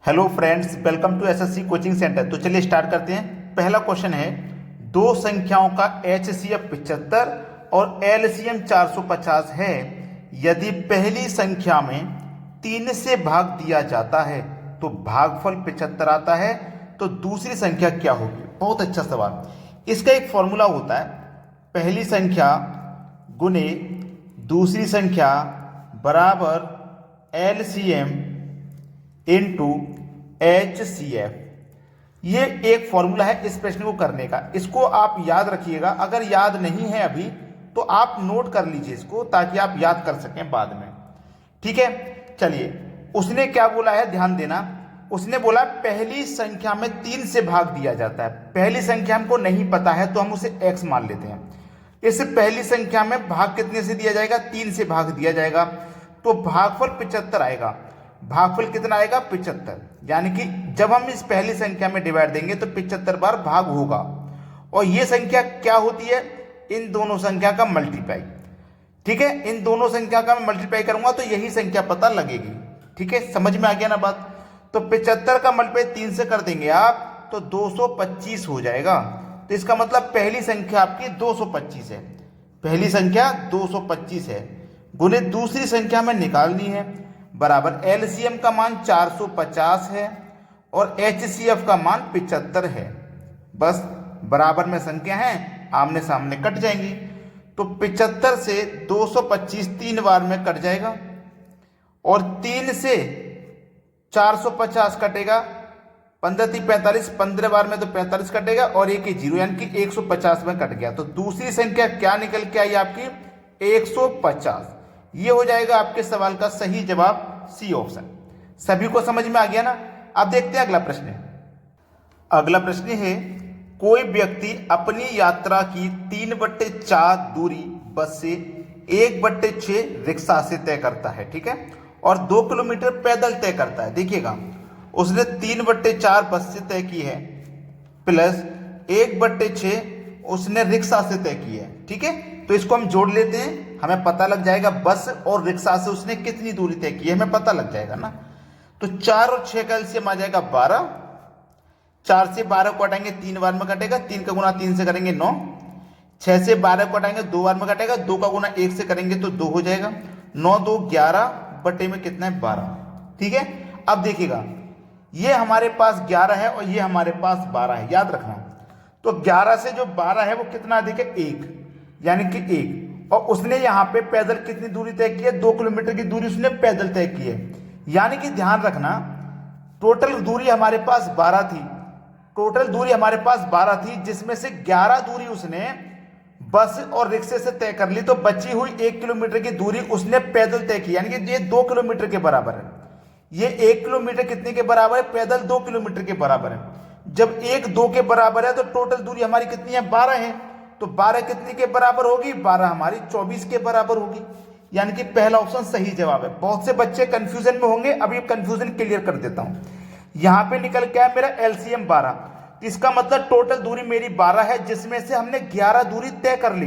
Hello friends, welcome to SSC coaching centre. तो चलिए start करते हैं। पहला क्वेश्चन है, दो संख्याओं का एचसीएफ 75 और एलसीएम 450 है। यदि पहली संख्या में 3 से भाग दिया जाता है तो भागफल 75 आता है, तो दूसरी संख्या क्या होगी? बहुत अच्छा सवाल। इसका एक फॉर्मूला होता है, पहली संख्या गुने दूसरी संख्या बराबर एलसीएम इनटू HCF। ये एक फॉर्मूला है इस प्रश्न को करने का। इसको आप याद रखिएगा। अगर याद नहीं है अभी तो आप नोट कर लीजिए इसको, ताकि आप याद कर सकें बाद में। ठीक है, चलिए। उसने क्या बोला है, ध्यान देना। उसने बोला पहली संख्या में 3 से भाग दिया जाता है। पहली संख्या हमको नहीं पता है तो हम उसे x मान लेते हैं। इस पहली संख्या में भाग कितने से दिया जाएगा? 3 से भाग दिया जाएगा, तो भागफल 75 आएगा। भागफल कितना आएगा? 75। यानी कि जब हम इस पहली संख्या में डिवाइड देंगे तो 75 बार भाग होगा। और ये संख्या क्या होती है? इन दोनों संख्या का मल्टीप्लाई। ठीक है, इन दोनों संख्या का मैं मल्टीप्लाई करूंगा तो यही संख्या पता लगेगी। ठीक है, समझ में आ गया ना बात? तो 75 का मल्टीप्लाई 3 से कर देंगे आप तो 225 हो जाएगा। तो इसका मतलब पहली संख्या आपकी 225 है। पहली संख्या 225 है, गुने दूसरी संख्या में निकालनी है, बराबर एलसीएम का मान 450 है और एचसीएफ का मान 75 है। बस बराबर में संख्या है, आमने सामने कट जाएंगी। तो 75 से 225 3 बार में कट जाएगा और 3 से 450 कटेगा। 15 3 45, 15 बार में तो 45 कटेगा और एक ही जीरो, यानी कि 150 में कट गया। तो दूसरी संख्या क्या निकल के आई आपकी? 150। ये हो जाएगा आपके सवाल का सही जवाब, सी ऑप्शन। सभी को समझ में आ गया ना? अब देखते हैं अगला प्रश्न। अगला प्रश्न है, कोई व्यक्ति अपनी यात्रा की 3/4 दूरी बस से 1/6 रिक्शा से तय करता है। ठीक है, और 2 किलोमीटर पैदल तय करता है। देखिएगा, उसने 3/4 बस से तय की है प्लस 1/6 उसने रिक्शा से तय की है। ठीक है, तो इसको हम जोड़ लेते हैं, हमें पता लग जाएगा बस और रिक्शा से उसने कितनी दूरी तय की है, हमें पता लग जाएगा ना। तो 4 और 6 का एलसीएम आ जाएगा 12। 4 से 12 को हटाएंगे 3 बार में कटेगा, 3 का गुना 3 से करेंगे 9। 6 से 12 को हटाएंगे 2 बार में कटेगा, 2 का गुना 1 से करेंगे तो 2 हो जाएगा। 9 2 11 बटे में कितना है? 12। ठीक है, अब देखिएगा, ये हमारे पास 11 है और ये हमारे पास 12 है, याद रखना। तो 11 से जो 12 है वो कितना अधिक है? 1, यानी कि 1। और उसने यहाँ पे पैदल कितनी दूरी तय की है? 2 किलोमीटर की दूरी उसने पैदल तय की है। यानी कि ध्यान रखना, टोटल दूरी हमारे पास 12 थी। टोटल दूरी हमारे पास 12 थी, जिसमें से 11 दूरी उसने बस और रिक्शे से तय कर ली, तो बची हुई 1 किलोमीटर की दूरी उसने पैदल तय की। यानी कि ये 2 किलोमीटर के बराबर है। ये 1 किलोमीटर कितने के बराबर है? पैदल 2 किलोमीटर के बराबर है। जब 1 2 के बराबर है तो टोटल दूरी हमारी कितनी है? 12 है। तो 12 कितने के बराबर होगी? 12 हमारी 24 के बराबर होगी। यानी कि पहला ऑप्शन सही जवाब है। बहुत से बच्चे कंफ्यूजन में होंगे, अभी कंफ्यूजन क्लियर कर देता हूं। यहां पे निकल के आया मेरा एलसीएम 12। इसका मतलब टोटल दूरी मेरी 12 है, जिसमें से हमने 11 दूरी तय कर ली,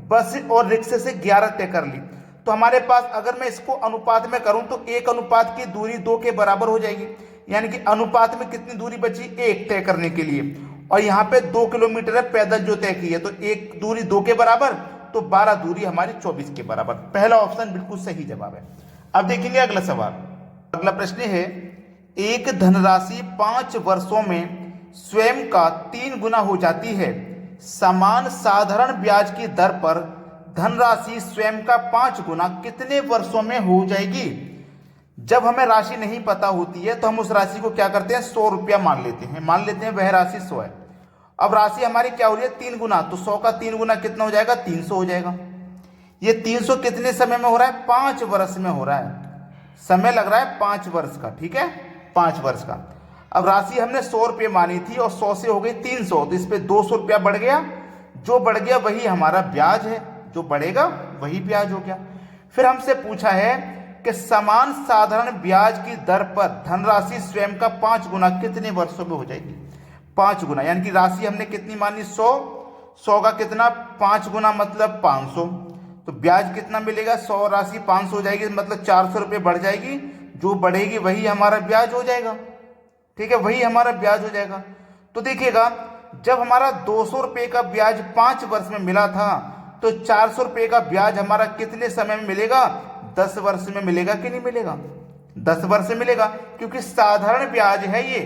बस और रिक्शे से 11 तय कर ली। तो हमारे पास अगर मैं इसको अनुपात में करूं तो 1 अनुपात की दूरी 2 के बराबर हो जाएगी। यानी कि अनुपात में कितनी दूरी बची? 1 तय करने के लिए। और यहाँ पे 2 किलोमीटर है पैदल जो तय की है, तो 1 दूरी 2 के बराबर, तो 12 दूरी हमारी 24 के बराबर। पहला ऑप्शन बिल्कुल सही जवाब है। अब देखेंगे अगला सवाल। अगला प्रश्न है, एक धनराशि 5 वर्षों में स्वयं का 3 गुना हो जाती है। समान साधारण ब्याज की दर पर धनराशि स्वयं का 5 गुना कितने वर्षों में हो जाएगी? जब हमें राशि नहीं पता होती है तो हम उस राशि को क्या करते हैं? 100 रुपया मान लेते हैं। मान लेते हैं वह राशि 100 है। अब राशि हमारी क्या हो रही है? 3 गुना, तो 100 का 3 गुना कितना हो जाएगा? 300 हो जाएगा। ये 300 कितने समय में हो रहा है? 5 वर्ष में हो रहा है। समय लग रहा है 5 वर्ष का। ठीक है, 5 वर्ष का। अब राशि हमने 100 रुपये मानी थी और 100 से हो गई 300, तो इस पे 200 रुपया बढ़ गया। जो बढ़ गया वही हमारा ब्याज है, जो बढ़ेगा वही ब्याज हो गया। फिर हमसे पूछा है कि समान साधारण ब्याज की दर पर धनराशि स्वयं का 5 गुना कितने वर्षों में हो जाएगी? 5 गुना, यानी कि राशि हमने कितनी मानी? 100। 100 का कितना? 5 गुना मतलब 500। तो ब्याज कितना मिलेगा? 100 राशि 500 हो जाएगी, मतलब 400 रुपये बढ़ जाएगी। जो बढ़ेगी वही हमारा ब्याज हो जाएगा। ठीक है, वही हमारा ब्याज हो जाएगा। तो देखिएगा, जब हमारा 200 रुपये का ब्याज 5 वर्ष में मिला था, तो 400 रुपये का ब्याज हमारा कितने समय में मिलेगा? 10 वर्ष में मिलेगा कि नहीं मिलेगा? 10 वर्ष में मिलेगा, क्योंकि साधारण ब्याज है ये,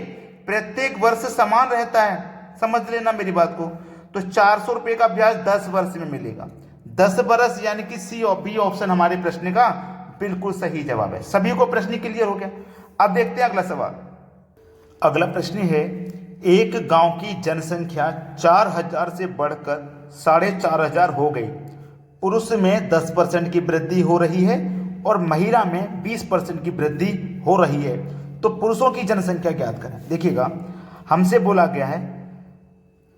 प्रत्येक वर्ष समान रहता है। समझ लेना मेरी बात को। तो 400 रुपये का ब्याज 10 वर्ष में मिलेगा। 10 वर्ष यानी कि सी और बी ऑप्शन हमारे प्रश्न का बिल्कुल सही जवाब है। सभी को प्रश्न क्लियर हो गया। अब देखते हैं अगला सवाल। अगला प्रश्न है, एक गांव की जनसंख्या 4000 से बढ़कर 4500 हो गई। पुरुष में 10% की वृद्धि हो रही है और महिला में 20% की वृद्धि हो रही है। तो पुरुषों की जनसंख्या ज्ञात करें। देखिएगा, हमसे बोला गया है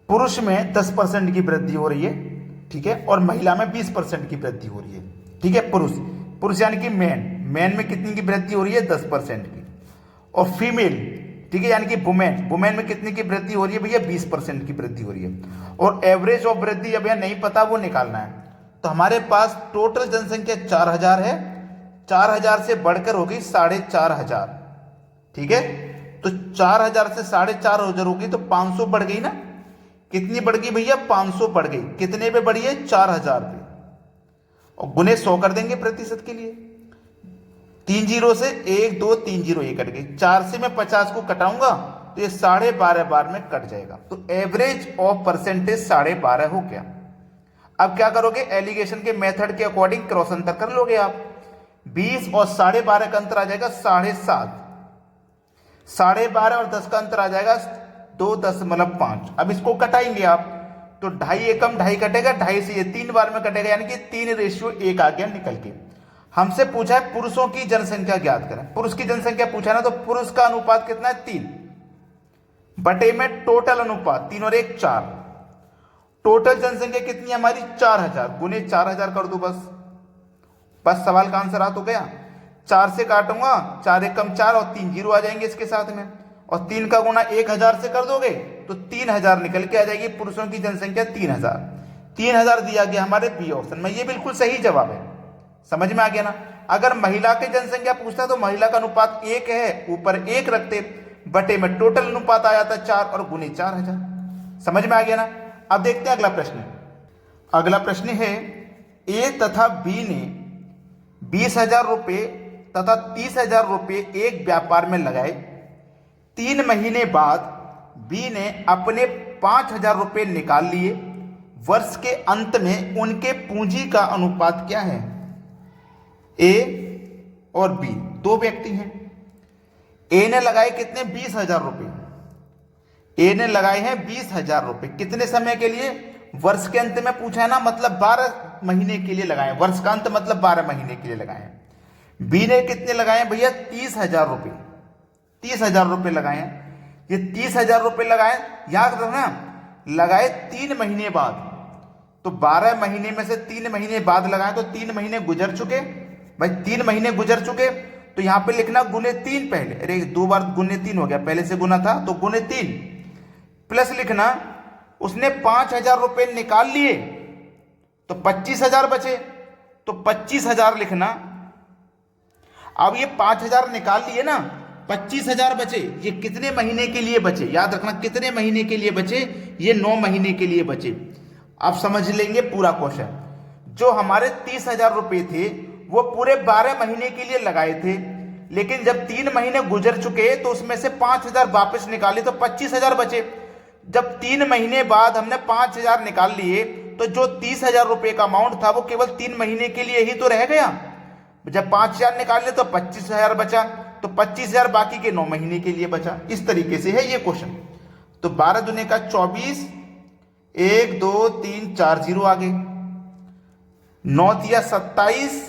पुरुष में 10% की वृद्धि हो रही है, ठीक है, और महिला में 20% की वृद्धि हो रही है। ठीक है, पुरुष यानी कि मैन में कितनी की वृद्धि हो रही है? 10% की। और फीमेल, ठीक है, यानी कि वुमेन में कितनी की वृद्धि हो रही है भैया? 20% की वृद्धि हो रही है। और एवरेज ऑफ वृद्धि अब भैया नहीं पता, वो निकालना है। तो हमारे पास टोटल जनसंख्या 4000 है, 4000 से बढ़कर हो गई 4500। ठीक है, तो 4000 से 4500 होगी तो 500 बढ़ गई ना। कितनी बढ़ गई भैया? 500 बढ़ गई। कितने पे बढ़ी है? 4000 पे। और गुने 100 कर देंगे प्रतिशत के लिए। 3 जीरो से 1 2 3 जीरो ये कट गई। 4 से मैं 50 को कटाऊंगा तो ये 12.5 बार में कट जाएगा। तो एवरेज ऑफ परसेंटेज 12.5 हो गया। अब क्या करोगे? एलिगेशन के मेथड के अकॉर्डिंग क्रॉस अंतर कर लोगे आप। 20 और 12.5 का अंतर आ जाएगा 7.5। 12.5 और 10 का अंतर आ जाएगा 2.5। अब इसको कटाएंगे आप तो 2.5 एकम 2.5 कटेगा, 2.5 से ये 3 बार में कटेगा, यानी कि 3:1 आ गया निकल के। हमसे पूछा है पुरुषों की जनसंख्या ज्ञात करें। पुरुष की जनसंख्या पूछा ना, तो पुरुष का अनुपात कितना है? 3 बटे में टोटल अनुपात 3 और 1 4। टोटल जनसंख्या कितनी है हमारी? 4000 गुने 4000 कर दो बस सवाल का आंसर आ तो गया। 4 से काटूंगा, 4 एकम 4 और 3 जीरो आ जाएंगे इसके साथ में, और 3 का गुना 1000 से कर दोगे तो 3000 निकल के आ जाएगी। पुरुषों की जनसंख्या 3000 दिया गया हमारे बी ऑप्शन में। ये बिल्कुल सही जवाब है। समझ में आ गया ना। अगर महिला की जनसंख्या पूछता तो महिला का अनुपात 1 है, ऊपर 1 रखते, बटे में टोटल अनुपात आ जाता 4 और गुने 4000। समझ में आ गया ना। अब देखते हैं अगला प्रश्न। अगला प्रश्न है, ए तथा बी ने 20,000 रुपये तथा 30,000 रुपये एक व्यापार में लगाए। 3 महीने बाद बी ने अपने 5,000 रुपये निकाल लिए। वर्ष के अंत में उनके पूंजी का अनुपात क्या है? ए और बी दो व्यक्ति हैं। ए ने लगाए कितने? 20,000 रुपये। ए ने लगाए हैं 20,000 रुपये। कितने समय के लिए? वर्ष के अंत में पूछा है ना, मतलब 12 महीने के लिए लगाए। वर्ष का अंत मतलब 12 महीने के लिए लगाए। बी ने कितने लगाए भैया? 30,000 रुपये। 30,000 रुपये लगाए। ये 30,000 रुपये लगाए, याद रखना, लगाए 3 महीने बाद। तो 12 महीने में से 3 महीने बाद लगाए तो 3 महीने गुजर चुके भाई। 3 महीने गुजर चुके तो यहां पे लिखना गुने 3 पहले। अरे 2 बार गुने 3 हो गया, पहले से गुना था तो गुने 3 प्लस लिखना। उसने 5,000 रुपये निकाल लिए तो 25,000 बचे, तो 25,000 लिखना। अब ये 5,000 निकाल लिए ना, 25,000 बचे। ये कितने महीने के लिए बचे? याद रखना, कितने महीने के लिए बचे? ये 9 महीने के लिए बचे। आप समझ लेंगे पूरा क्वेश्चन। जो हमारे 30,000 रुपये थे वो पूरे 12 महीने के लिए लगाए थे, लेकिन जब 3 महीने गुजर चुके तो उसमें से 5,000 वापस निकाले तो 25,000 बचे। जब 3 महीने बाद हमने 5,000 निकाल लिए तो जो 30,000 रुपये का अमाउंट था वो केवल 3 महीने के लिए ही तो रह गया। जब 5,000 निकाल लिए तो 25,000 बचा, तो 25,000 बाकी के 9 महीने के लिए बचा। इस तरीके से है ये क्वेश्चन। तो 12 दूने का 24, 1 2 3 4 जीरो आ गए। 9 तिया 27,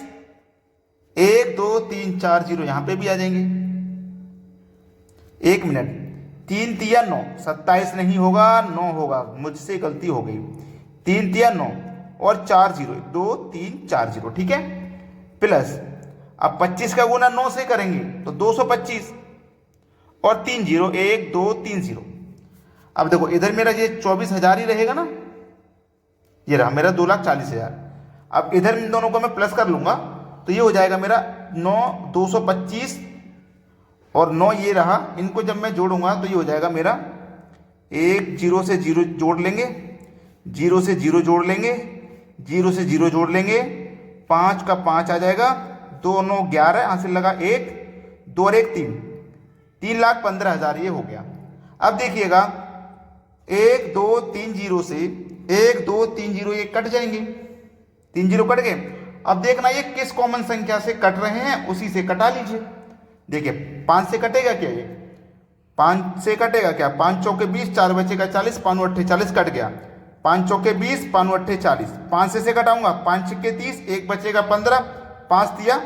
1 2 3 4 जीरो यहां पे भी आ जाएंगे। 1 मिनट, 3 तिया 9, 27 नहीं होगा, 9 होगा, मुझसे गलती हो गई। 3 तिया 9 और 4 जीरो, 2 3 4 जीरो, ठीक है। प्लस अब 25 का गुना 9 से करेंगे तो 225 और 3 जीरो, 1 2 3 जीरो। अब देखो इधर मेरा ये 24,000 ही रहेगा ना, ये रहा मेरा 2,40,000। अब इधर इन दोनों को मैं प्लस कर लूंगा तो ये हो जाएगा मेरा 9 225 और 9 ये रहा। इनको जब मैं जोड़ूंगा तो ये हो जाएगा मेरा 1 0 से 0 जोड़ लेंगे, 0 से 0 जोड़ लेंगे, 0 से 0 जोड़ लेंगे, 5 का 5 आ जाएगा, 2 9 11, हासिल लगा 1, 2 और 1 3, 3,15,000 ये हो गया। अब देखिएगा 1 2 3 0 से 1 2 3 0 ये कट जाएंगे, 3 0 कट गए। अब देखना ये किस कॉमन संख्या से कट रहे हैं, उसी से कटा लीजिए। देखिए 5 से कटेगा क्या, ये 5 से कटेगा क्या, 5 चौके 20, 4 बचेगा 40, 5 अट्ठे 40 कट गया, 5 चौके 20, 5 अट्ठे 40, 5 से कटाऊंगा, 5 छक्के 30, 1 बचेगा 15, 5 दिया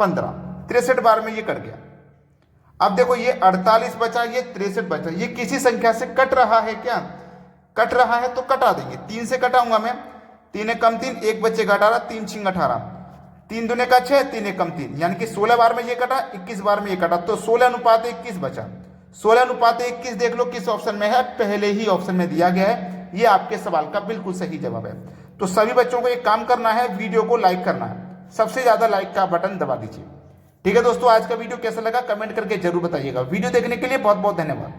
15, 63 बार में ये कट गया। अब देखो ये 48 बचा, ये 63 बचा, ये किसी संख्या से कट रहा है क्या, कट रहा है तो कटा देंगे। 3 से कटाऊंगा मैं, 3 कम 3, 1 बचेगा 18, 3 छिंग 18, 3 दूने का 6, 3 कम 3, यानी कि 16 बार में ये कटा, 21 बार में ये कटा, तो 16:21 बचा। 16:21 देख लो किस ऑप्शन में है, पहले ही ऑप्शन में दिया गया है। ये आपके सवाल का बिल्कुल सही जवाब है। तो सभी बच्चों को एक काम करना है, वीडियो को लाइक करना है, सबसे ज्यादा लाइक का बटन दबा दीजिए। ठीक है दोस्तों, आज का वीडियो कैसा लगा कमेंट करके जरूर बताइएगा। वीडियो देखने के लिए बहुत बहुत धन्यवाद।